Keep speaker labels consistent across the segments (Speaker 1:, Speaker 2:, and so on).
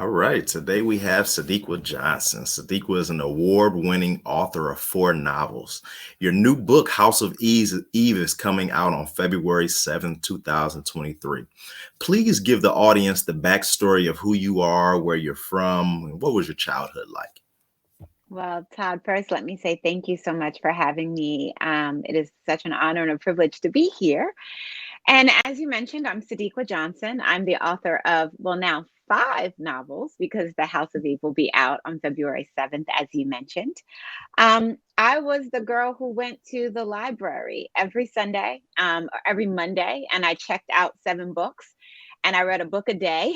Speaker 1: All right, today we have Sadeqa Johnson. Sadeqa is an award-winning author of 4 novels. Your new book, House of Eve, is coming out on February 7th, 2023. Please give the audience the backstory of who you are, where you're from, and what was your childhood like?
Speaker 2: Well, Todd, first, let me say thank you so much for having me. It is such an honor and a privilege to be here. And as you mentioned, I'm Sadeqa Johnson. I'm the author of, well, now 5 novels because The House of Eve will be out on February 7th, as you mentioned. I was the girl who went to the library every Sunday, or every Monday, and I checked out 7 books and I read a book a day.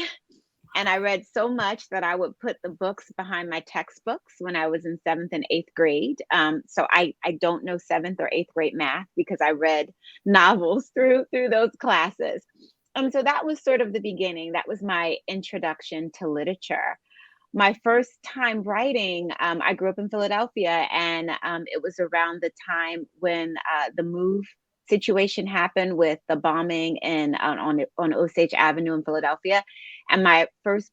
Speaker 2: And I read so much that I would put the books behind my textbooks when I was in 7th and 8th grade. So I don't know 7th or 8th grade math because I read novels through those classes. So that was sort of the beginning. That was my introduction to literature. My first time writing, I grew up in Philadelphia, and it was around the time when the move situation happened with the bombing on Osage Avenue in Philadelphia. And my first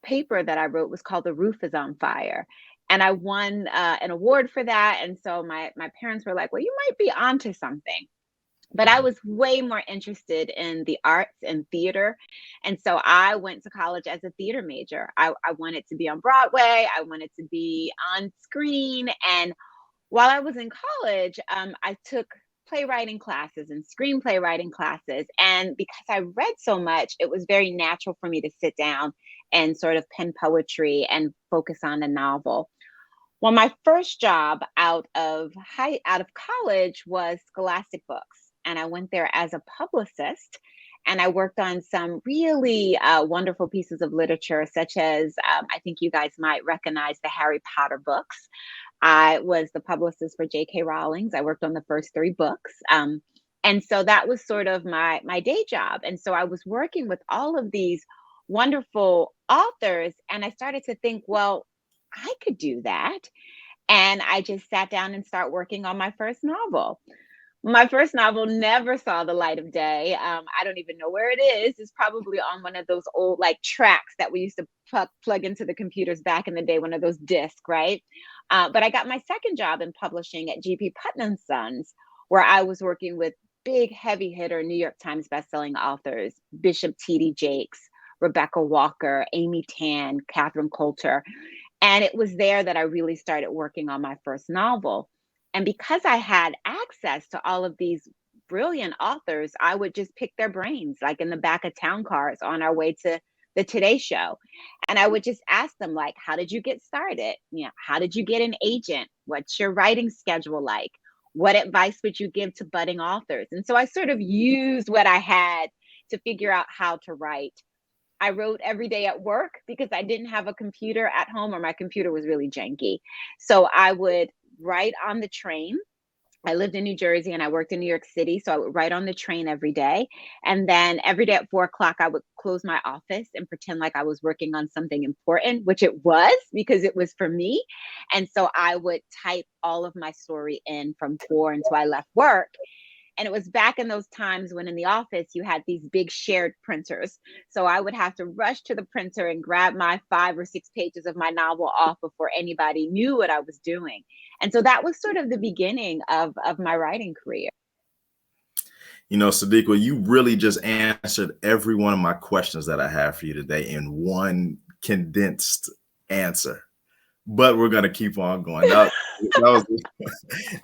Speaker 2: paper that I wrote was called "The Roof Is on Fire." And I won an award for that. And so my parents were like, well, you might be onto something. But I was way more interested in the arts and theater. And so I went to college as a theater major. I wanted to be on Broadway, I wanted to be on screen. And while I was in college, I took playwriting classes and screenplay writing classes. And because I read so much, it was very natural for me to sit down and sort of pen poetry and focus on a novel. Well, my first job out of college was Scholastic Books, and I went there as a publicist. And I worked on some really wonderful pieces of literature, such as I think you guys might recognize the Harry Potter books. I was the publicist for JK Rowling's. I worked on the first 3 books. And so that was sort of my day job. And so I was working with all of these wonderful authors, and I started to think, well, I could do that. And I just sat down and start working on my first novel. My first novel never saw the light of day. I don't even know where it is. It's probably on one of those old like tracks that we used to plug into the computers back in the day, one of those discs, right? But I got my second job in publishing at GP Putnam Sons, where I was working with big heavy hitter New York Times bestselling authors, Bishop T.D. Jakes, Rebecca Walker, Amy Tan, Catherine Coulter. And it was there that I really started working on my first novel. And because I had access to all of these brilliant authors, I would just pick their brains, like in the back of town cars on our way to the Today Show. And I would just ask them, like, how did you get started? How did you get an agent? What's your writing schedule like? What advice would you give to budding authors? And so I sort of used what I had to figure out how to write. I wrote every day at work because I didn't have a computer at home, or my computer was really janky. So I would write on the train. I lived in New Jersey and I worked in New York City. So I would write on the train every day. And then every day at 4 o'clock, I would close my office and pretend like I was working on something important, which it was because it was for me. And so I would type all of my story in from 4 until I left work. And it was back in those times when in the office you had these big shared printers. So I would have to rush to the printer and grab my 5 or 6 pages of my novel off before anybody knew what I was doing. And so that was sort of the beginning of my writing career.
Speaker 1: Sadiqa, you really just answered every one of my questions that I have for you today in one condensed answer. But we're going to keep on going. That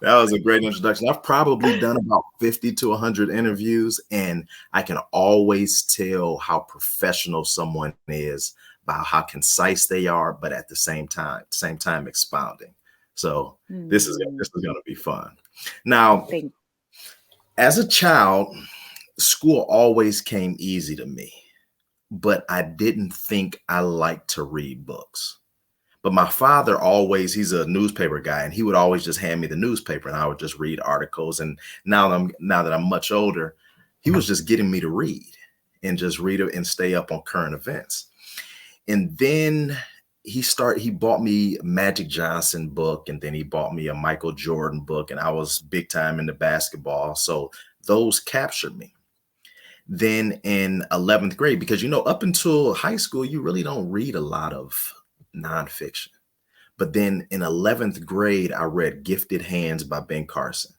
Speaker 1: was a great introduction. I've probably done about 50 to 100 interviews, and I can always tell how professional someone is by how concise they are, but at the same time expounding. So this is going to be fun. Now, as a child, school always came easy to me, but I didn't think I liked to read books. But my father he's a newspaper guy, and he would always just hand me the newspaper and I would just read articles. And now that I'm much older, he was just getting me to read and just read it and stay up on current events. And then he bought me a Magic Johnson book, and then he bought me a Michael Jordan book, and I was big time into basketball. So those captured me. Then in 11th grade, because up until high school, you really don't read a lot of nonfiction. But then in 11th grade, I read Gifted Hands by Ben Carson.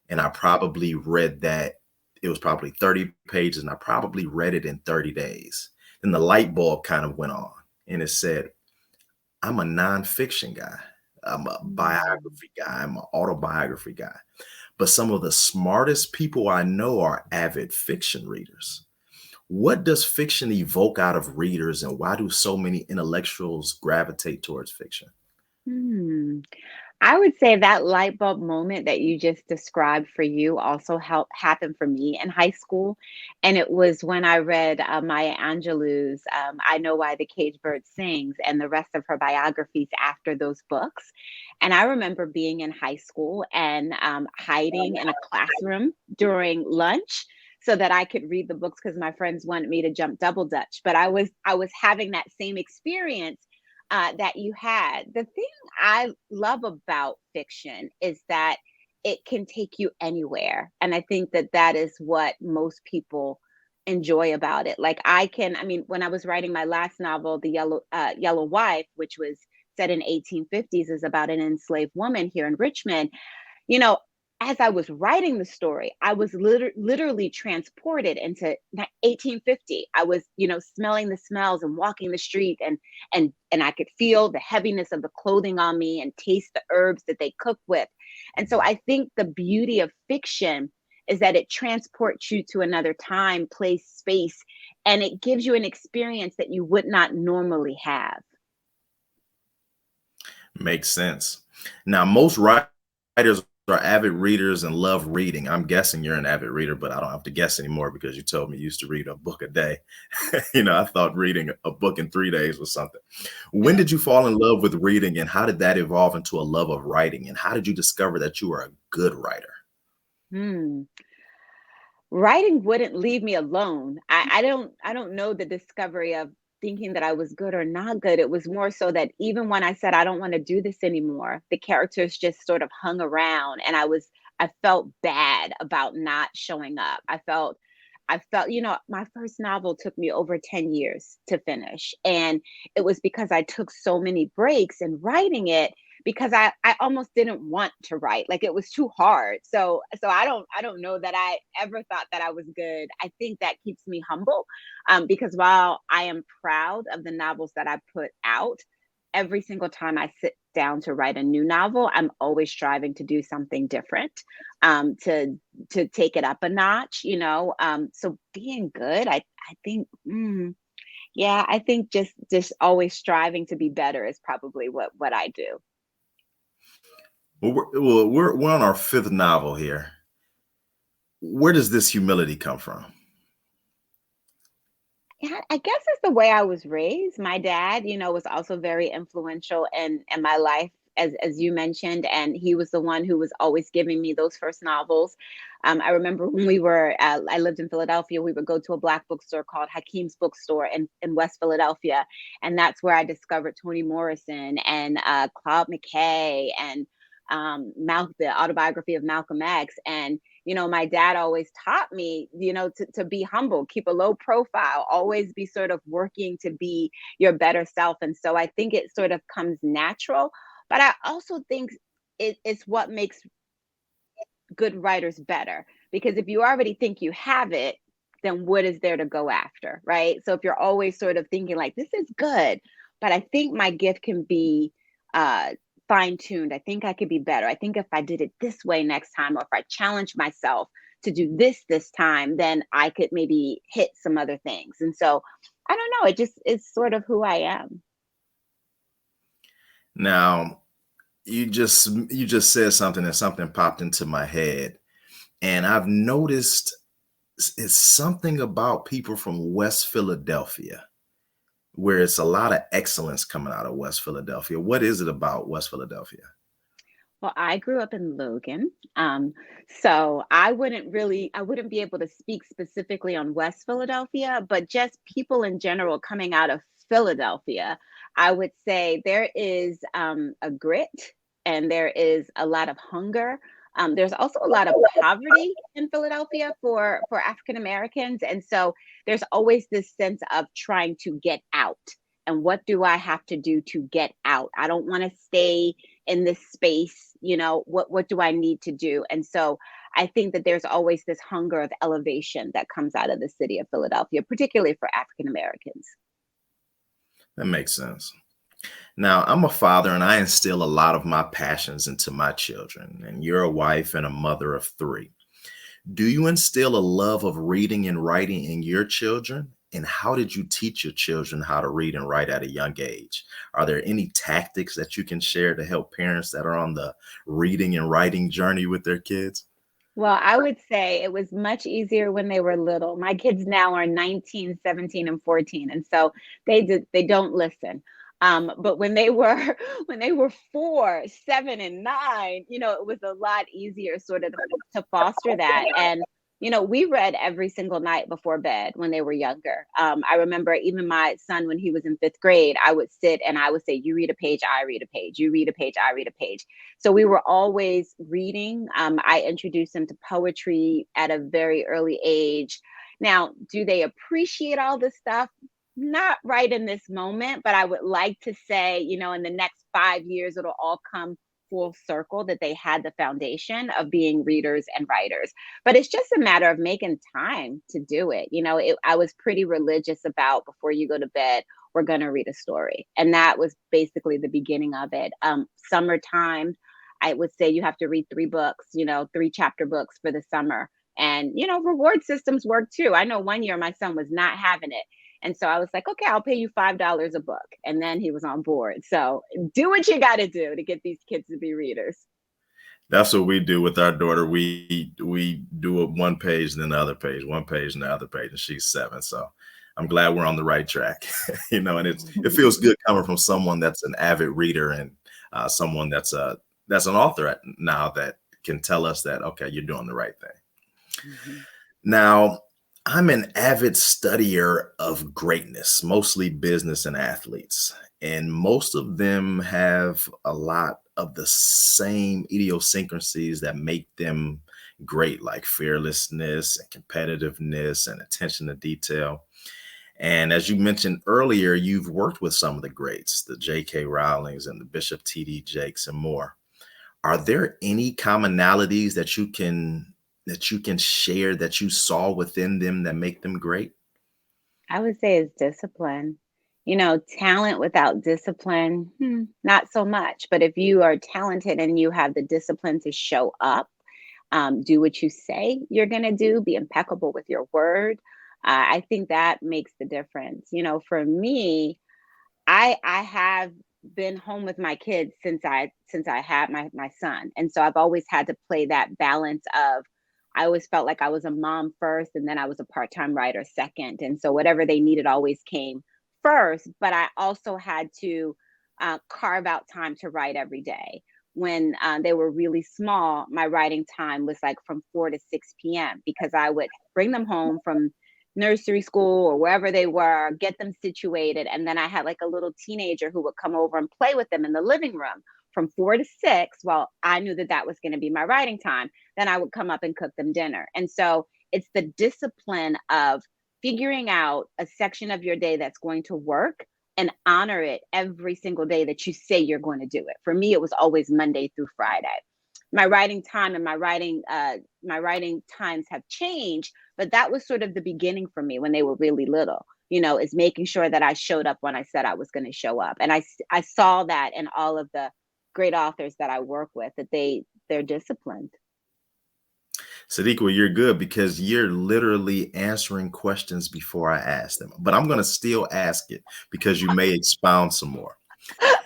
Speaker 1: And I probably read that. It was probably 30 pages, and I probably read it in 30 days. Then the light bulb kind of went on, and it said, I'm a nonfiction guy. I'm a biography guy. I'm an autobiography guy. But some of the smartest people I know are avid fiction readers. What does fiction evoke out of readers, and why do so many intellectuals gravitate towards fiction?
Speaker 2: Hmm. I would say that light bulb moment that you just described for you also happened for me in high school. And it was when I read Maya Angelou's I Know Why the Caged Bird Sings and the rest of her biographies after those books. And I remember being in high school and hiding in a classroom during lunch so that I could read the books because my friends wanted me to jump double dutch. But I was having that same experience that you had. The thing I love about fiction is that it can take you anywhere. And I think that that is what most people enjoy about it. Like I mean, when I was writing my last novel, The Yellow Wife, which was set in 1850s, is about an enslaved woman here in Richmond. you know, as I was writing the story, I was literally transported into 1850. I was, smelling the smells and walking the street, and I could feel the heaviness of the clothing on me and taste the herbs that they cook with. And so I think the beauty of fiction is that it transports you to another time, place, space, and it gives you an experience that you would not normally have.
Speaker 1: Makes sense. Now, most writers are avid readers and love reading. I'm guessing you're an avid reader, but I don't have to guess anymore because you told me you used to read a book a day. I thought reading a book in 3 days was something. When did you fall in love with reading, and how did that evolve into a love of writing? And how did you discover that you were a good writer?
Speaker 2: Hmm. Writing wouldn't leave me alone. I don't know the discovery of thinking that I was good or not good. It was more so that even when I said I don't want to do this anymore, the characters just sort of hung around, and I felt bad about not showing up. I felt, my first novel took me over 10 years to finish. And it was because I took so many breaks in writing it because I almost didn't want to write. Like it was too hard. So I don't know that I ever thought that I was good. I think that keeps me humble. Because while I am proud of the novels that I put out, every single time I sit down to write a new novel, I'm always striving to do something different, to take it up a notch, So being good, I think, yeah, I think just always striving to be better is probably what I do.
Speaker 1: We're on our fifth novel here. Where does this humility come from?
Speaker 2: Yeah, I guess it's the way I was raised. My dad, was also very influential in my life, as you mentioned, and he was the one who was always giving me those first novels. I remember when I lived in Philadelphia, we would go to a Black bookstore called Hakim's Bookstore in West Philadelphia, and that's where I discovered Toni Morrison and Claude McKay and the autobiography of Malcolm X. And my dad always taught me, to be humble, keep a low profile, always be sort of working to be your better self. And so I think it sort of comes natural, but I also think it's what makes good writers better. Because if you already think you have it, then what is there to go after, right? So if you're always sort of thinking like, this is good, but I think my gift can be uh, fine tuned. I think I could be better. I think if I did it this way next time, or if I challenge myself to do this time, then I could maybe hit some other things. And so I don't know. It just is sort of who I am.
Speaker 1: Now, you just said something, and something popped into my head, and I've noticed it's something about people from West Philadelphia, where it's a lot of excellence coming out of West Philadelphia. What is it about West Philadelphia?
Speaker 2: Well, I grew up in Logan. So I wouldn't be able to speak specifically on West Philadelphia, but just people in general coming out of Philadelphia. I would say there is a grit and there is a lot of hunger, There's also a lot of poverty in Philadelphia for African Americans, and so there's always this sense of trying to get out. And what do I have to do to get out? I don't want to stay in this space. What do I need to do? And so I think that there's always this hunger of elevation that comes out of the city of Philadelphia, particularly for African Americans.
Speaker 1: That makes sense. Now, I'm a father and I instill a lot of my passions into my children, and you're a wife and a mother of three. Do you instill a love of reading and writing in your children? And how did you teach your children how to read and write at a young age? Are there any tactics that you can share to help parents that are on the reading and writing journey with their kids?
Speaker 2: Well, I would say it was much easier when they were little. My kids now are 19, 17, and 14, and so they don't listen. But when they were when they were 4, 7, and 9, it was a lot easier sort of to foster that. And we read every single night before bed when they were younger. I remember even my son, when he was in 5th grade, I would sit and I would say, "You read a page, I read a page. You read a page, I read a page." So we were always reading. I introduced them to poetry at a very early age. Now, do they appreciate all this stuff? Not right in this moment, but I would like to say, in the next 5 years, it'll all come full circle that they had the foundation of being readers and writers. But it's just a matter of making time to do it. I was pretty religious about, before you go to bed, we're going to read a story. And that was basically the beginning of it. Summertime, I would say you have to read 3 books, 3-chapter books for the summer. And, reward systems work too. I know one year my son was not having it. And so I was like, "Okay, I'll pay you $5 a book." And then he was on board. So do what you got to do to get these kids to be readers.
Speaker 1: That's what we do with our daughter. We do it one page, then the other page, one page, and the other page, and she's 7. So I'm glad we're on the right track. And it feels good coming from someone that's an avid reader and someone that's an author now that can tell us that, okay, you're doing the right thing. Mm-hmm. Now, I'm an avid studier of greatness, mostly business and athletes, and most of them have a lot of the same idiosyncrasies that make them great, like fearlessness and competitiveness and attention to detail. And as you mentioned earlier, you've worked with some of the greats, the JK Rowlings and the Bishop T.D. Jakes and more. Are there any commonalities that you can share that you saw within them that make them great?
Speaker 2: I would say it's discipline. Talent without discipline, not so much. But if you are talented and you have the discipline to show up, do what you say you're going to do, be impeccable with your word, I think that makes the difference. For me, I have been home with my kids since I had my son. And so I've always had to play that balance of, I always felt like I was a mom first, and then I was a part-time writer second. And so whatever they needed always came first. But I also had to carve out time to write every day. When they were really small, my writing time was like from 4 to 6 p.m. because I would bring them home from nursery school or wherever they were, get them situated. And then I had like a little teenager who would come over and play with them in the living room from 4 to 6. Well, I knew that was going to be my writing time. Then I would come up and cook them dinner. And so it's the discipline of figuring out a section of your day that's going to work and honor it every single day that you say you're going to do it. For me, it was always Monday through Friday. My writing time and my writing times have changed, but that was sort of the beginning for me when they were really little, is making sure that I showed up when I said I was going to show up. And I saw that in all of the great authors that I work with, that they're disciplined.
Speaker 1: Sadeqa, you're good because you're literally answering questions before I ask them, but I'm going to still ask it because you may expound some more.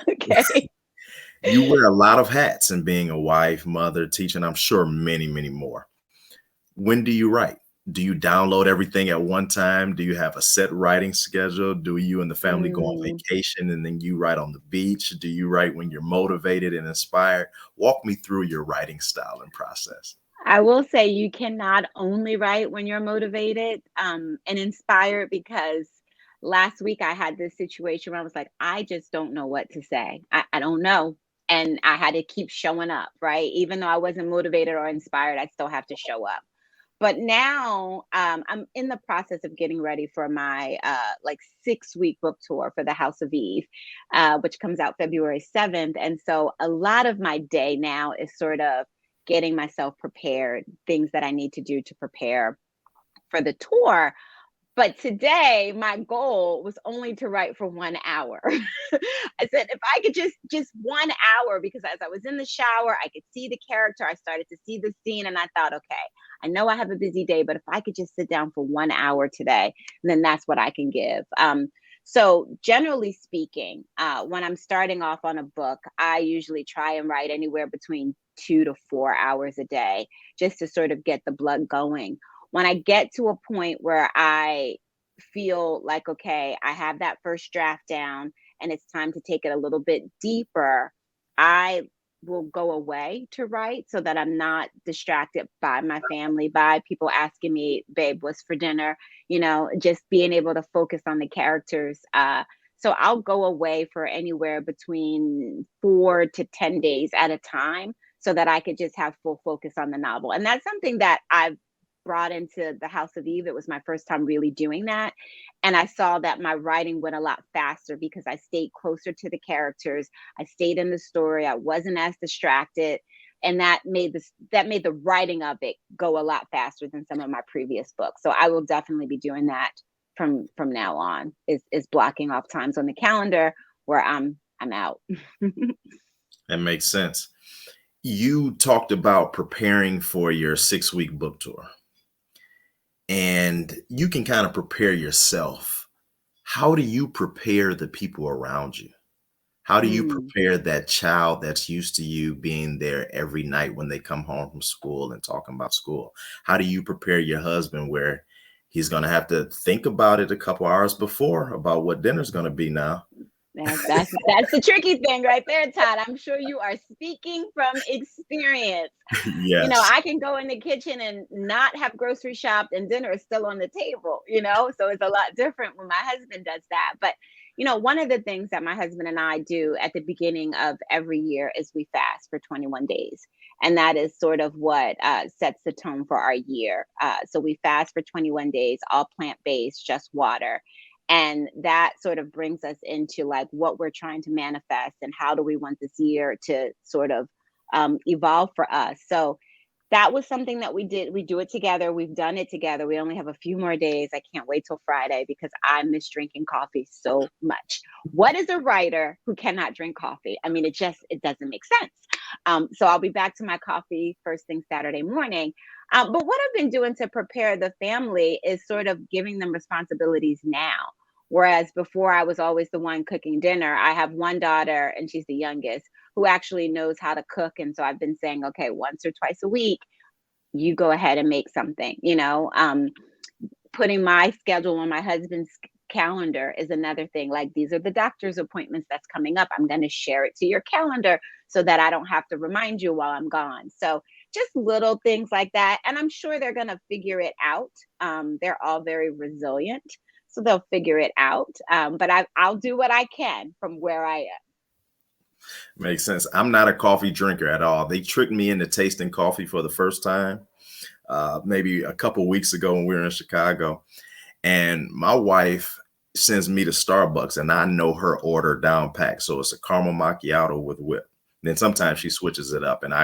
Speaker 2: Okay.
Speaker 1: You wear a lot of hats in being a wife, mother, teacher, and I'm sure many, many more. When do you write? Do you download everything at one time? Do you have a set writing schedule? Do you and the family go on vacation and then you write on the beach? Do you write when you're motivated and inspired? Walk me through your writing style and process.
Speaker 2: I will say you cannot only write when you're motivated and inspired, because last week I had this situation where I was like, I just don't know what to say. I don't know. And I had to keep showing up, right? Even though I wasn't motivated or inspired, I still have to show up. But now I'm in the process of getting ready for my like 6 week book tour for the House of Eve, which comes out February 7th. And so a lot of my day now is sort of getting myself prepared, things that I need to do to prepare for the tour. But today, my goal was only to write for 1 hour. I said, if I could just 1 hour, because as I was in the shower, I could see the character. I started to see the scene, and I thought, okay, I know I have a busy day, but if I could just sit down for 1 hour today, then that's what I can give. So generally speaking, when I'm starting off on a book, I usually try and write anywhere between 2 to 4 hours a day, just to sort of get the blood going. When I get to a point where I feel like, okay, I have that first draft down and it's time to take it a little bit deeper, I will go away to write so that I'm not distracted by my family, by people asking me, babe, what's for dinner? Just being able to focus on the characters. So I'll go away for anywhere between 4 to 10 days at a time so that I could just have full focus on the novel. And that's something that I've brought into the House of Eve. It was my first time really doing that. And I saw that my writing went a lot faster because I stayed closer to the characters. I stayed in the story. I wasn't as distracted. And that made the writing of it go a lot faster than some of my previous books. So I will definitely be doing that from now on, is blocking off times on the calendar where I'm out.
Speaker 1: That makes sense. You talked about preparing for your 6 week book tour, and you can kind of prepare yourself. How do you prepare the people around you? How do you
Speaker 2: Mm.
Speaker 1: prepare that child that's used to you being there every night when they come home from school and talking about school? How do you prepare your husband where he's going to have to think about it a couple hours before about what dinner's going to be now?
Speaker 2: That's the tricky thing right there, Todd. I'm sure you are speaking from experience.
Speaker 1: Yes.
Speaker 2: I can go in the kitchen and not have grocery shopped and dinner is still on the table, so it's a lot different when my husband does that. But, one of the things that my husband and I do at the beginning of every year is we fast for 21 days. And that is sort of what sets the tone for our year. So we fast for 21 days, all plant-based, just water. And that sort of brings us into like what we're trying to manifest and how do we want this year to sort of evolve for us. So that was something that we did. We do it together. We've done it together. We only have a few more days. I can't wait till Friday because I miss drinking coffee so much. What is a writer who cannot drink coffee? I mean, it doesn't make sense. So I'll be back to my coffee first thing Saturday morning. But what I've been doing to prepare the family is sort of giving them responsibilities now. Whereas before I was always the one cooking dinner. I have one daughter and she's the youngest who actually knows how to cook. And so I've been saying, okay, once or twice a week, you go ahead and make something, putting my schedule on my husband's calendar is another thing. Like, these are the doctor's appointments that's coming up. I'm going to share it to your calendar so that I don't have to remind you while I'm gone. So just little things like that. And I'm sure they're going to figure it out. They're all very resilient, so they'll figure it out. But I'll do what I can from where I am.
Speaker 1: Makes sense. I'm not a coffee drinker at all. They tricked me into tasting coffee for the first time, maybe a couple weeks ago when we were in Chicago. And my wife sends me to Starbucks and I know her order down packed. So it's a caramel macchiato with whip. Then sometimes she switches it up and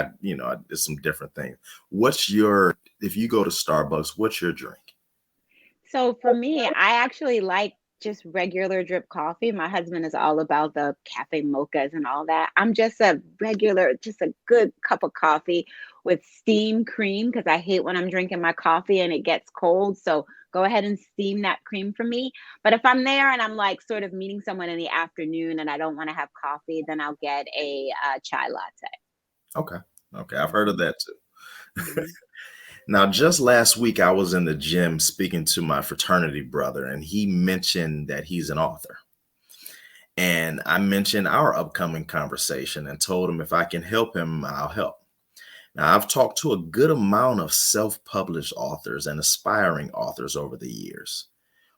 Speaker 1: it's some different things. If you go to Starbucks, what's your drink?
Speaker 2: So for me, I actually like just regular drip coffee. My husband is all about the cafe mochas and all that. I'm just just a good cup of coffee with steam cream because I hate when I'm drinking my coffee and it gets cold. So go ahead and steam that cream for me. But if I'm there and I'm like sort of meeting someone in the afternoon and I don't want to have coffee, then I'll get a chai latte.
Speaker 1: Okay. I've heard of that too.
Speaker 2: Mhm.
Speaker 1: Now, just last week, I was in the gym speaking to my fraternity brother, and he mentioned that he's an author. And I mentioned our upcoming conversation and told him if I can help him, I'll help. Now, I've talked to a good amount of self-published authors and aspiring authors over the years.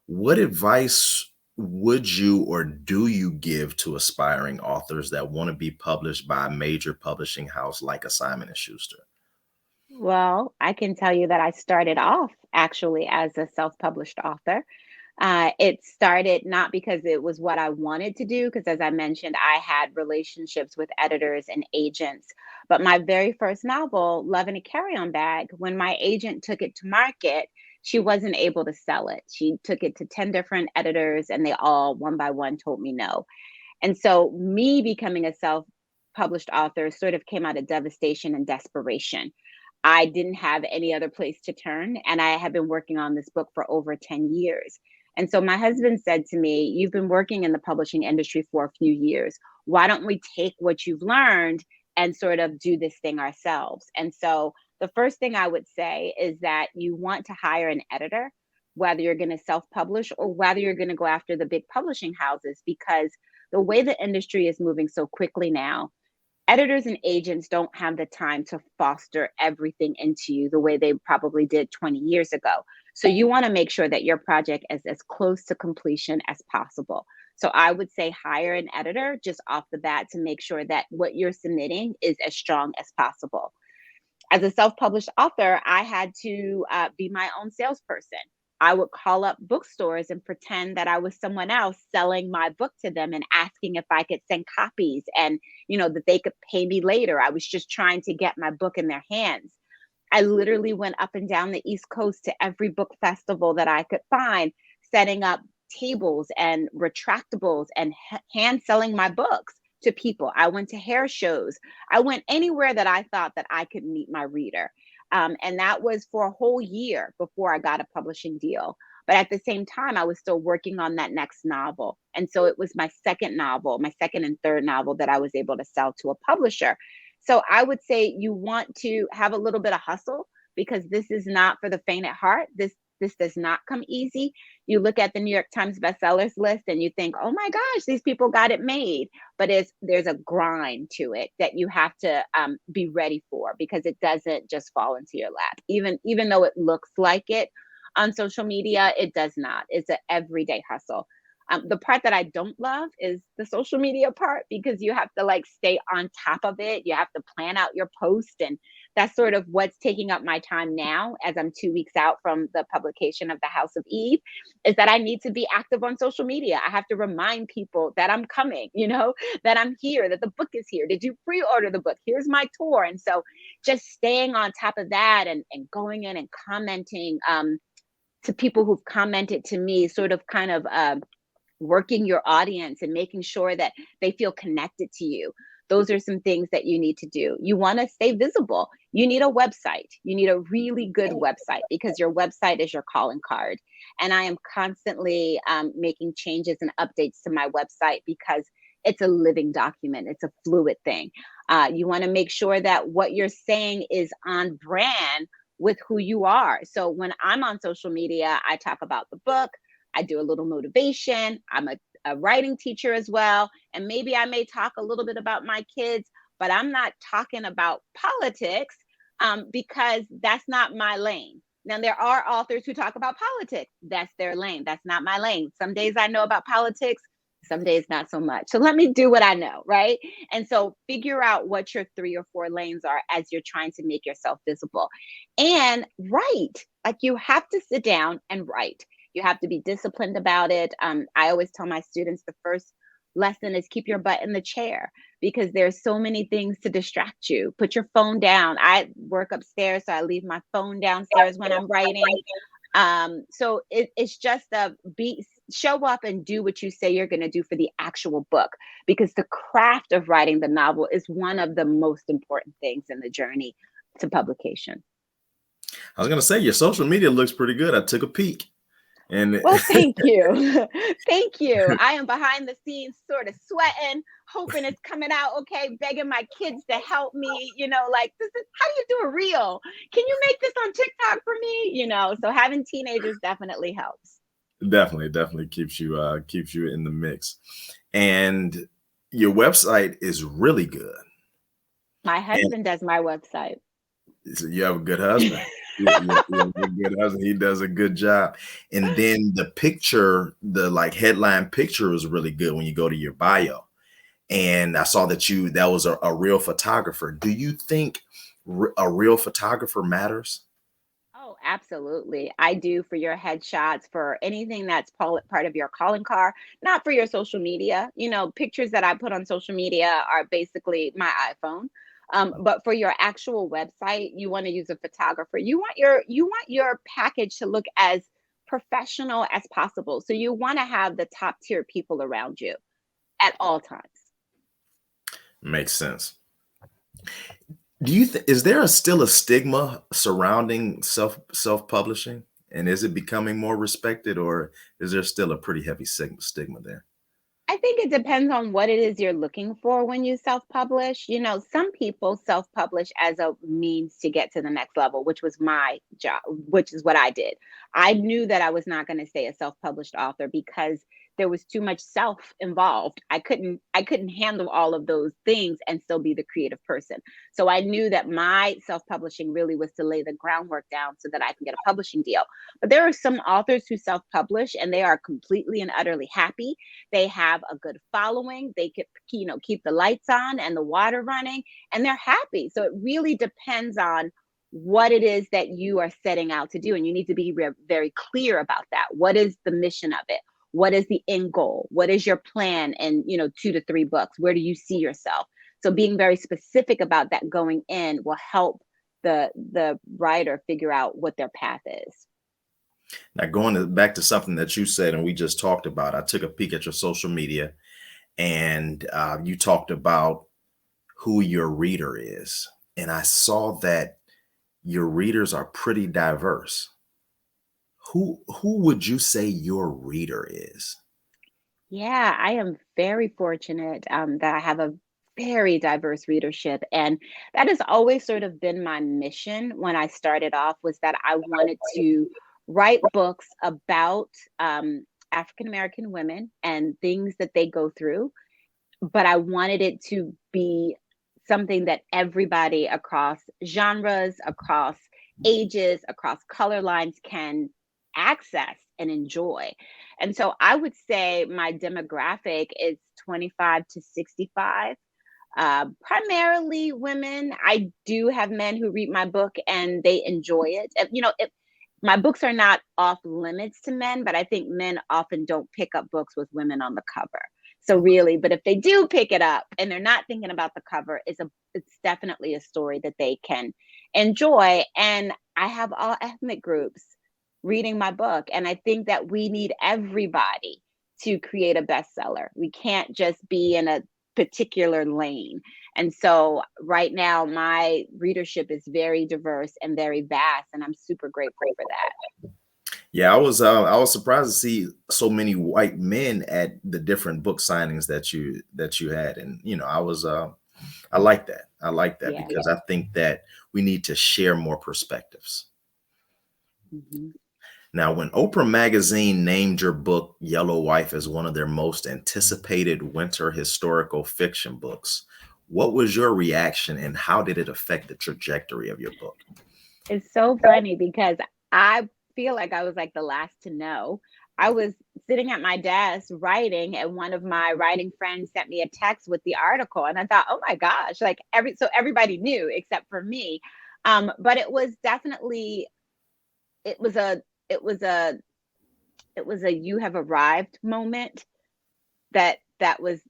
Speaker 1: What advice would you or do you give to aspiring authors that want to be published by a major publishing house like a Simon and Schuster?
Speaker 2: Well, I can tell you that I started off actually as a self-published author. It started not because it was what I wanted to do, because as I mentioned, I had relationships with editors and agents. But my very first novel, Love in a Carry-On Bag, when my agent took it to market, she wasn't able to sell it. She took it to 10 different editors, and they all, one by one, told me no. And so, me becoming a self published author sort of came out of devastation and desperation. I didn't have any other place to turn. And I had been working on this book for over 10 years. And so my husband said to me, "You've been working in the publishing industry for a few years. Why don't we take what you've learned and sort of do this thing ourselves?" And so the first thing I would say is that you want to hire an editor, whether you're going to self publish or whether you're going to go after the big publishing houses, because the way the industry is moving so quickly now, editors and agents don't have the time to foster everything into you the way they probably did 20 years ago. So you want to make sure that your project is as close to completion as possible. So I would say hire an editor just off the bat to make sure that what you're submitting is as strong as possible. As a self-published author, I had to be my own salesperson. I would call up bookstores and pretend that I was someone else selling my book to them and asking if I could send copies and, that they could pay me later. I was just trying to get my book in their hands. I literally went up and down the East Coast to every book festival that I could find, setting up tables and retractables and hand selling my books to people. I went to hair shows. I went anywhere that I thought that I could meet my reader. And that was for a whole year before I got a publishing deal. But at the same time, I was still working on that next novel. And so it was my second novel, my second and third novel, that I was able to sell to a publisher. So I would say you want to have a little bit of hustle, because this is not for the faint at heart. This does not come easy. You look at the New York Times bestsellers list and you think, "Oh my gosh, these people got it made." But there's a grind to it that you have to be ready for, because it doesn't just fall into your lap. Even though it looks like it on social media, it does not. It's an everyday hustle. The part that I don't love is the social media part, because you have to stay on top of it. You have to plan out your post, and that's sort of what's taking up my time now, as I'm 2 weeks out from the publication of The House of Eve, is that I need to be active on social media. I have to remind people that I'm coming, that I'm here, that the book is here. Did you pre-order the book? Here's my tour. And so just staying on top of that, and going in and commenting to people who've commented to me, sort of kind of working your audience and making sure that they feel connected to you. Those are some things that you need to do. You want to stay visible. You need a website. You need a really good website, because your website is your calling card. And I am constantly making changes and updates to my website, because it's a living document. It's a fluid thing. You want to make sure that what you're saying is on brand with who you are. So when I'm on social media, I talk about the book. I do a little motivation. I'm a writing teacher as well. And maybe I may talk a little bit about my kids, but I'm not talking about politics, because that's not my lane. Now, there are authors who talk about politics. That's their lane. That's not my lane. Some days I know about politics, some days not so much. So let me do what I know, right? And so figure out what your 3 or 4 lanes are as you're trying to make yourself visible. And write. You have to sit down and write. You have to be disciplined about it. I always tell my students the first lesson is keep your butt in the chair, because there's so many things to distract you. Put your phone down. I work upstairs, so I leave my phone downstairs when I'm writing. So it's just show up and do what you say you're going to do for the actual book, because the craft of writing the novel is one of the most important things in the journey to publication.
Speaker 1: I was going to say, your social media looks pretty good. I took a peek.
Speaker 2: Well, thank you. Thank you. I am behind the scenes, sort of sweating, hoping it's coming out okay, begging my kids to help me, this is, how do you do a reel? Can you make this on TikTok for me? So having teenagers definitely helps.
Speaker 1: Definitely keeps you in the mix. And your website is really good.
Speaker 2: My husband does my website.
Speaker 1: So you have a good husband. He does a good job. And then the picture, the like headline picture was really good when you go to your bio. And I saw that was a real photographer. Do you think a real photographer matters?
Speaker 2: Oh, absolutely. I do for your headshots, for anything that's part of your calling card, not for your social media. Pictures that I put on social media are basically my iPhone. But for your actual website, you want to use a photographer. You want your package to look as professional as possible. So you want to have the top tier people around you at all times.
Speaker 1: Makes sense. Do you is there still a stigma surrounding self-publishing? And is it becoming more respected, or is there still a pretty heavy stigma there?
Speaker 2: I think it depends on what it is you're looking for when you self-publish. Some people self-publish as a means to get to the next level, which was my job, which is what I did. I knew that I was not going to stay a self-published author because there was too much self involved. I couldn't handle all of those things and still be the creative person. So I knew that my self-publishing really was to lay the groundwork down so that I can get a publishing deal. But there are some authors who self-publish and they are completely and utterly happy. They have a good following. They could, keep the lights on and the water running, and they're happy. So it really depends on what it is that you are setting out to do. And you need to be very clear about that. What is the mission of it? What is the end goal? What is your plan in, 2 to 3 books? Where do you see yourself? So being very specific about that going in will help the writer figure out what their path is.
Speaker 1: Now, back to something that you said and we just talked about, I took a peek at your social media, and you talked about who your reader is. And I saw that your readers are pretty diverse. Who would you say your reader is?
Speaker 2: Yeah, I am very fortunate that I have a very diverse readership, and that has always sort of been my mission when I started off, was that I wanted to write books about African American women and things that they go through, but I wanted it to be something that everybody across genres, across ages, across color lines can access and enjoy. And so I would say my demographic is 25 to 65, primarily women. I do have men who read my book and they enjoy it. My books are not off limits to men, but I think men often don't pick up books with women on the cover. So really, but if they do pick it up and they're not thinking about the cover, it's definitely a story that they can enjoy. And I have all ethnic groups reading my book, and I think that we need everybody to create a bestseller. We can't just be in a particular lane. And so right now my readership is very diverse and very vast, and I'm super grateful for that.
Speaker 1: Yeah, I was surprised to see so many white men at the different book signings that you had, and I like that. I like that
Speaker 2: Yeah.
Speaker 1: because I think that we need to share more perspectives.
Speaker 2: Mm-hmm.
Speaker 1: Now, when Oprah magazine named your book Yellow Wife as one of their most anticipated winter historical fiction books, what was your reaction and how did it affect the trajectory of your book?
Speaker 2: It's so funny because I feel like I was like the last to know. I was sitting at my desk writing, and one of my writing friends sent me a text with the article, and I thought, oh my gosh, like everybody knew except for me. But it was definitely it was a it was a it was a you have arrived moment. That was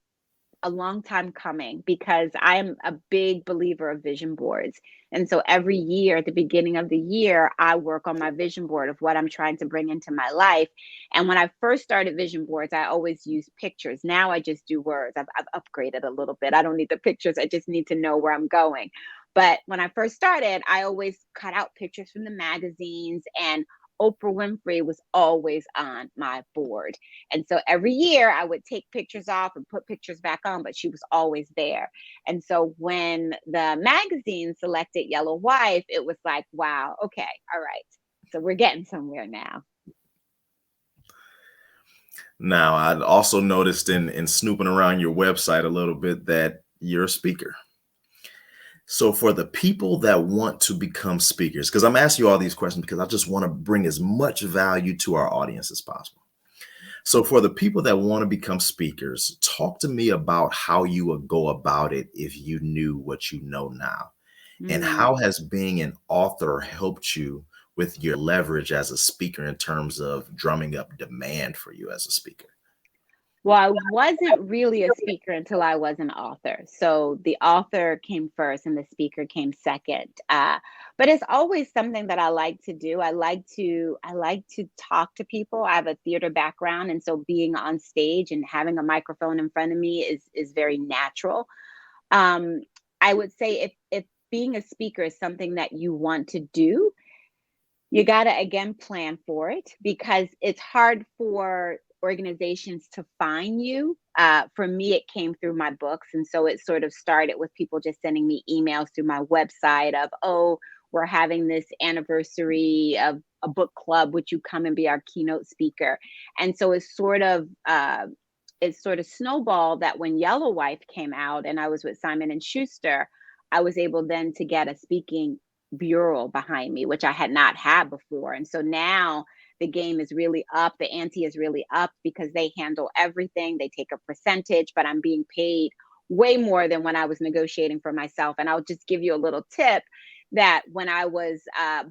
Speaker 2: a long time coming, because I am a big believer of vision boards. And so every year at the beginning of the year, I work on my vision board of what I'm trying to bring into my life. And when I first started vision boards, I always used pictures. Now I just do words. I've upgraded a little bit. I don't need the pictures. I just need to know where I'm going. But when I first started, I always cut out pictures from the magazines, and Oprah Winfrey was always on my board. And so every year I would take pictures off and put pictures back on, but she was always there. And so when the magazine selected Yellow Wife, it was like, wow, okay, all right. So we're getting somewhere now.
Speaker 1: Now, I'd also noticed in snooping around your website a little bit that you're a speaker. So for the people that want to become speakers, because I'm asking you all these questions because I just want to bring as much value to our audience as possible. So for the people that want to become speakers, talk to me about how you would go about it if you knew what you know now. And
Speaker 2: Mm.
Speaker 1: how has being an author helped you with your leverage as a speaker in terms of drumming up demand for you as a speaker?
Speaker 2: Well, I wasn't really a speaker until I was an author. So the author came first and the speaker came second. But it's always something that I like to do. I like to talk to people. I have a theater background, and so being on stage and having a microphone in front of me is very natural. Um, I would say if being a speaker is something that you want to do, you got to again plan for it because it's hard for organizations to find you. For me, it came through my books. And so it sort of started with people just sending me emails through my website of, oh, we're having this anniversary of a book club. Would you come and be our keynote speaker? And so it sort of snowballed that when Yellow Wife came out and I was with Simon and Schuster, I was able then to get a speaking bureau behind me, which I had not had before. And so now the game is really up. The ante is really up because they handle everything. They take a percentage, but I'm being paid way more than when I was negotiating for myself. And I'll just give you a little tip that when I was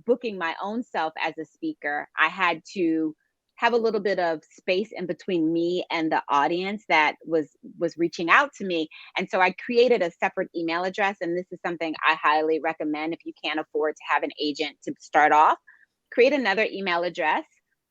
Speaker 2: booking my own self as a speaker, I had to have a little bit of space in between me and the audience that was reaching out to me. And so I created a separate email address, and this is something I highly recommend if you can't afford to have an agent to start off. Create another email address.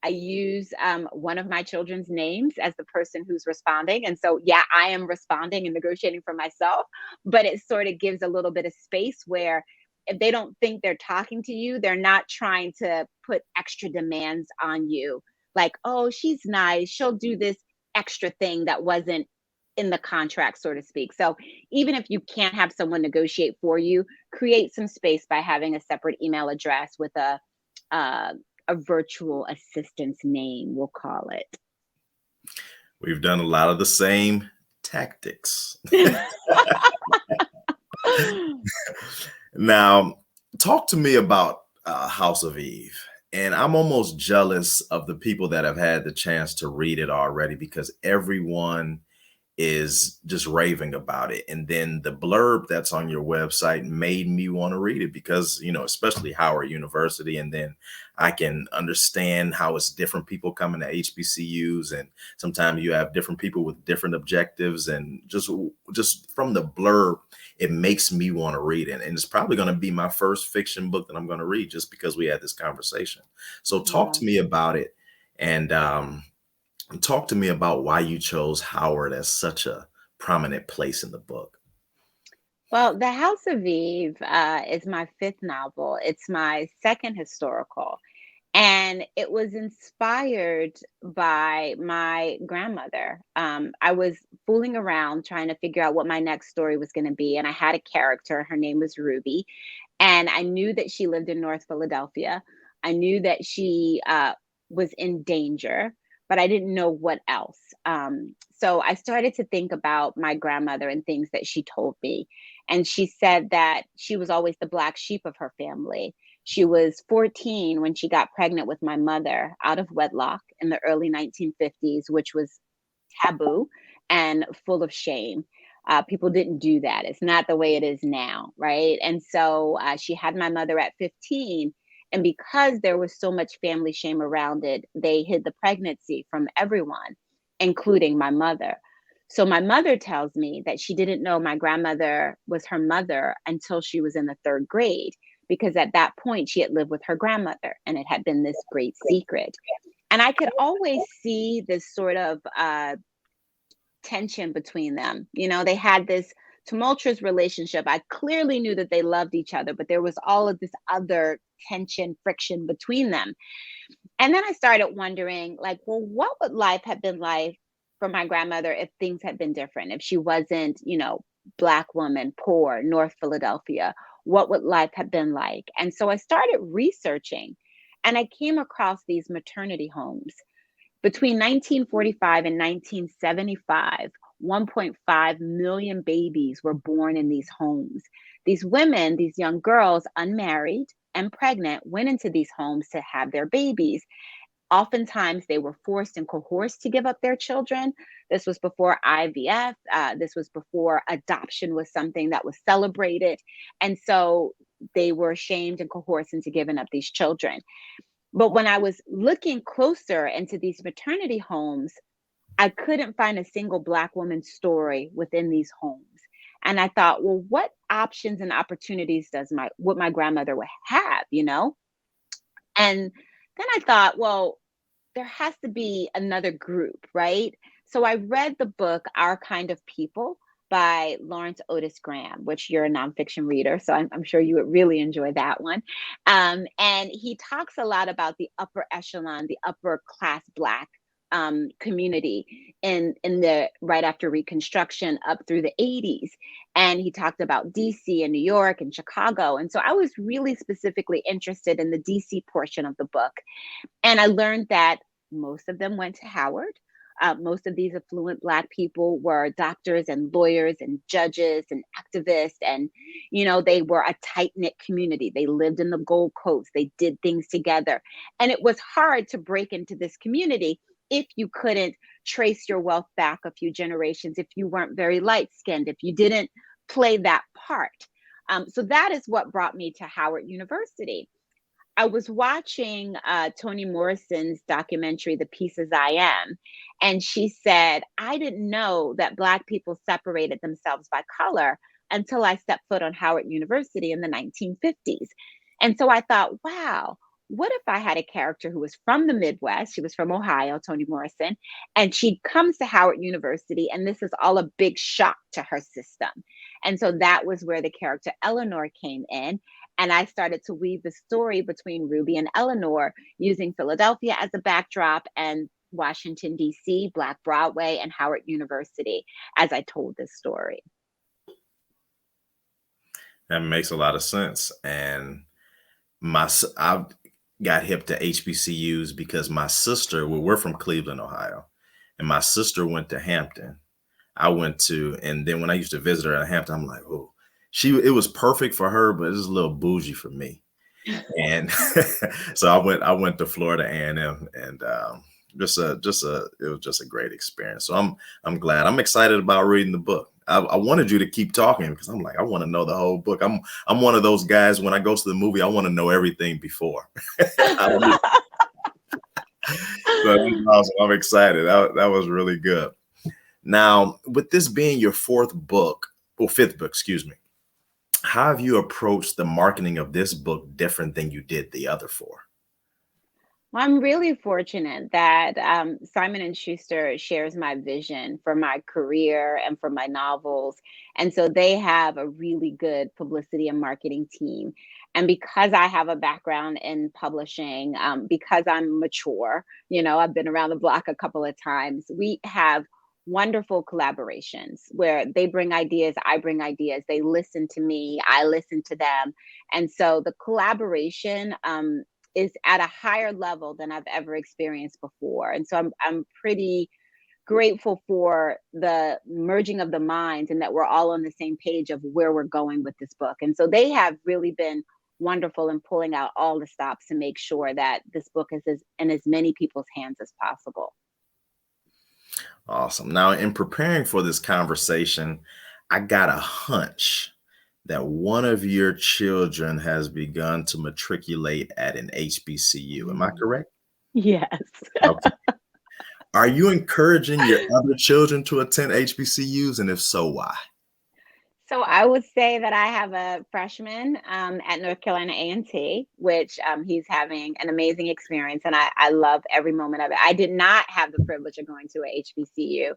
Speaker 2: I use one of my children's names as the person who's responding. And so, yeah, I am responding and negotiating for myself, but it sort of gives a little bit of space where if they don't think they're talking to you, they're not trying to put extra demands on you. Like, oh, she's nice. She'll do this extra thing that wasn't in the contract, so to speak. So even if you can't have someone negotiate for you, create some space by having a separate email address with uh, a virtual assistant's name, we'll call it.
Speaker 1: We've done a lot of the same tactics. Now, talk to me about House of Eve. And I'm almost jealous of the people that have had the chance to read it already because everyone is just raving about it. And then the blurb that's on your website made me want to read it because, especially Howard University. And then I can understand how it's different people coming to HBCUs. And sometimes you have different people with different objectives. And just from the blurb, it makes me want to read it. And it's probably going to be my first fiction book that I'm going to read just because we had this conversation. So talk
Speaker 2: Yeah.
Speaker 1: to me about it. And talk to me about why you chose Howard as such a prominent place in the book.
Speaker 2: Well, The House of Eve is my fifth novel. It's my second historical. And it was inspired by my grandmother. I was fooling around trying to figure out what my next story was going to be. And I had a character. Her name was Ruby. And I knew that she lived in North Philadelphia. I knew that she was in danger, but I didn't know what else. So I started to think about my grandmother and things that she told me. And she said that she was always the black sheep of her family. She was 14 when she got pregnant with my mother out of wedlock in the early 1950s, which was taboo and full of shame. People didn't do that. It's not the way it is now, right? And so she had my mother at 15. And because there was so much family shame around it, they hid the pregnancy from everyone, including my mother. So my mother tells me that she didn't know my grandmother was her mother until she was in the third grade, because at that point she had lived with her grandmother and it had been this great secret. And I could always see this sort of tension between them. They had this tumultuous relationship. I clearly knew that they loved each other, but there was all of this other tension, friction between them. And then I started wondering, like, well, what would life have been like for my grandmother if things had been different? If she wasn't, Black woman, poor, North Philadelphia, what would life have been like? And so I started researching and I came across these maternity homes. Between 1945 and 1975, 1.5 million babies were born in these homes. These women, these young girls, unmarried and pregnant, went into these homes to have their babies. Oftentimes, they were forced and coerced to give up their children. This was before IVF. This was before adoption was something that was celebrated. And so they were shamed and coerced into giving up these children. But when I was looking closer into these maternity homes, I couldn't find a single Black woman's story within these homes. And I thought, well, what options and opportunities would my grandmother would have, you know? And then I thought, well, there has to be another group, right? So I read the book Our Kind of People by Lawrence Otis Graham, which you're a nonfiction reader, so I'm sure you would really enjoy that one. And he talks a lot about the upper echelon, the upper class Black community in the right after Reconstruction up through the 80s. And he talked about DC and New York and Chicago. And so I was really specifically interested in the DC portion of the book. And I learned that most of them went to Howard. Most of these affluent Black people were doctors and lawyers and judges and activists. And, you know, they were a tight-knit community. They lived in the Gold Coast. They did things together. And it was hard to break into this community if you couldn't trace your wealth back a few generations, if you weren't very light-skinned, if you didn't play that part. So that is what brought me to Howard University. I was watching Toni Morrison's documentary, The Pieces I Am, and she said, I didn't know that Black people separated themselves by color until I stepped foot on Howard University in the 1950s. And so I thought, wow, what if I had a character who was from the Midwest? She was from Ohio, Toni Morrison, and she comes to Howard University, and this is all a big shock to her system. And so that was where the character Eleanor came in. And I started to weave the story between Ruby and Eleanor using Philadelphia as a backdrop and Washington, D.C., Black Broadway, and Howard University as I told this story.
Speaker 1: That makes a lot of sense. And I got hip to HBCUs because my sister, we're from Cleveland, Ohio, and my sister went to Hampton. I went to, and then when I used to visit her at Hampton, I'm like, oh, it was perfect for her, but it was a little bougie for me. And so I went to Florida A&M, and it was just a great experience. So I'm glad. I'm excited about reading the book. I wanted you to keep talking because I'm like, I want to know the whole book. I'm one of those guys, when I go to the movie, I want to know everything before. So awesome. I'm excited. That was really good. Now, with this being your fifth book, excuse me, how have you approached the marketing of this book different than you did the other four?
Speaker 2: Well, I'm really fortunate that Simon & Schuster shares my vision for my career and for my novels. And so they have a really good publicity and marketing team. And because I have a background in publishing, because I'm mature, you know, I've been around the block a couple of times, we have wonderful collaborations where they bring ideas, I bring ideas, they listen to me, I listen to them. And so the collaboration is at a higher level than I've ever experienced before. And so I'm pretty grateful for the merging of the minds and that we're all on the same page of where we're going with this book. And so they have really been wonderful in pulling out all the stops to make sure that this book is in as many people's hands as possible.
Speaker 1: Awesome. Now, in preparing for this conversation, I got a hunch that one of your children has begun to matriculate at an HBCU. Am I correct?
Speaker 2: Yes.
Speaker 1: Okay. Are you encouraging your other children to attend HBCUs? And if so, why?
Speaker 2: So I would say that I have a freshman at North Carolina A&T, which he's having an amazing experience. And I love every moment of it. I did not have the privilege of going to a HBCU.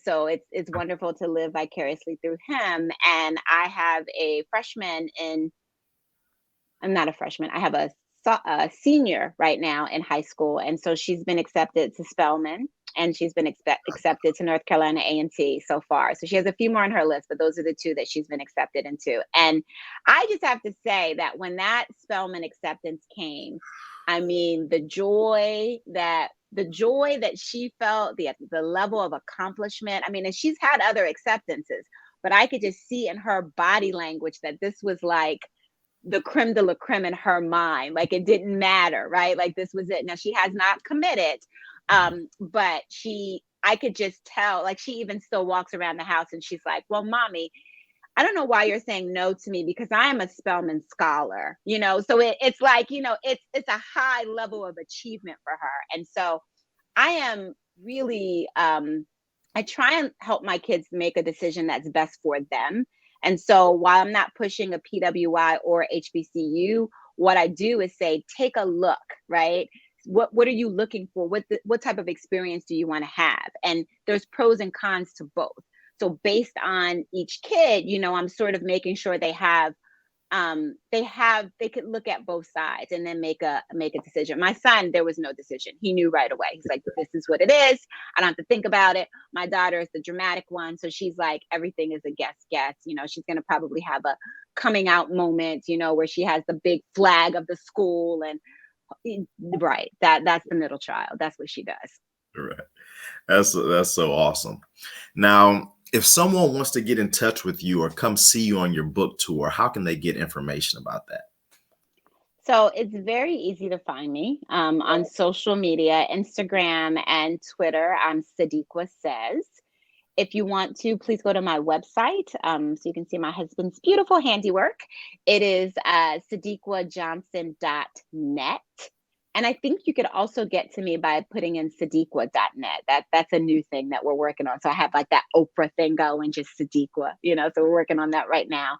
Speaker 2: So it's wonderful to live vicariously through him. And I have a freshman I'm not a freshman. I have a senior right now in high school. And so she's been accepted to Spelman and she's been accepted to North Carolina A&T so far. So she has a few more on her list, but those are the two that she's been accepted into. And I just have to say that when that Spelman acceptance came, I mean, the joy that the joy that she felt, the level of accomplishment. I mean, and she's had other acceptances, but I could just see in her body language that this was like the creme de la creme in her mind. Like it didn't matter, right? Like this was it. Now she has not committed, but I could just tell, like she even still walks around the house and she's like, well, mommy, I don't know why you're saying no to me because I am a Spelman scholar, you know? So it's like, you know, it's a high level of achievement for her. And so I am really, I try and help my kids make a decision that's best for them. And so while I'm not pushing a PWI or HBCU, what I do is say, take a look, right? What are you looking for? What type of experience do you want to have? And there's pros and cons to both. So based on each kid, you know, I'm sort of making sure they could look at both sides and then make a decision. My son, there was no decision. He knew right away. He's like, this is what it is. I don't have to think about it. My daughter is the dramatic one. So she's like, everything is a guess. You know, she's going to probably have a coming out moment, you know, where she has the big flag of the school and right. That's the middle child. That's what she does.
Speaker 1: Right. That's so awesome. Now, if someone wants to get in touch with you or come see you on your book tour, how can they get information about that?
Speaker 2: So it's very easy to find me on social media, Instagram and Twitter. I'm Sadeqa Says. If you want to, please go to my website so you can see my husband's beautiful handiwork. It is sadeqajohnson.net. And I think you could also get to me by putting in sadeqa.net. That's a new thing that we're working on. So I have like that Oprah thing going, just Sadeqa, you know, so we're working on that right now.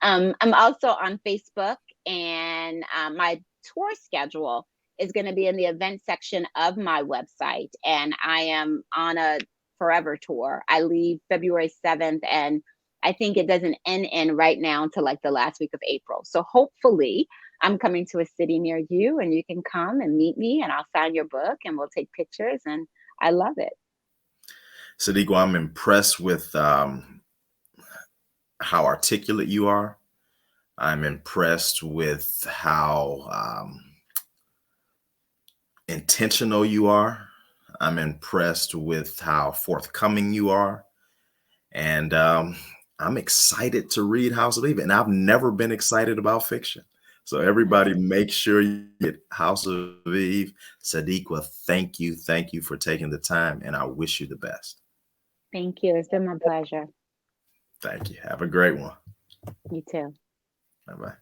Speaker 2: I'm also on Facebook, and my tour schedule is going to be in the event section of my website. And I am on a forever tour. I leave February 7th, and I think it doesn't end right now until like the last week of April. So hopefully I'm coming to a city near you and you can come and meet me and I'll sign your book and we'll take pictures, and I love it.
Speaker 1: Sadeqa, I'm impressed with how articulate you are. I'm impressed with how intentional you are. I'm impressed with how forthcoming you are. And I'm excited to read House of Eve. And I've never been excited about fiction. So everybody make sure you get House of Eve. Sadeqa, thank you. Thank you for taking the time. And I wish you the best.
Speaker 2: Thank you. It's been my pleasure.
Speaker 1: Thank you. Have a great one.
Speaker 2: You too.
Speaker 1: Bye-bye.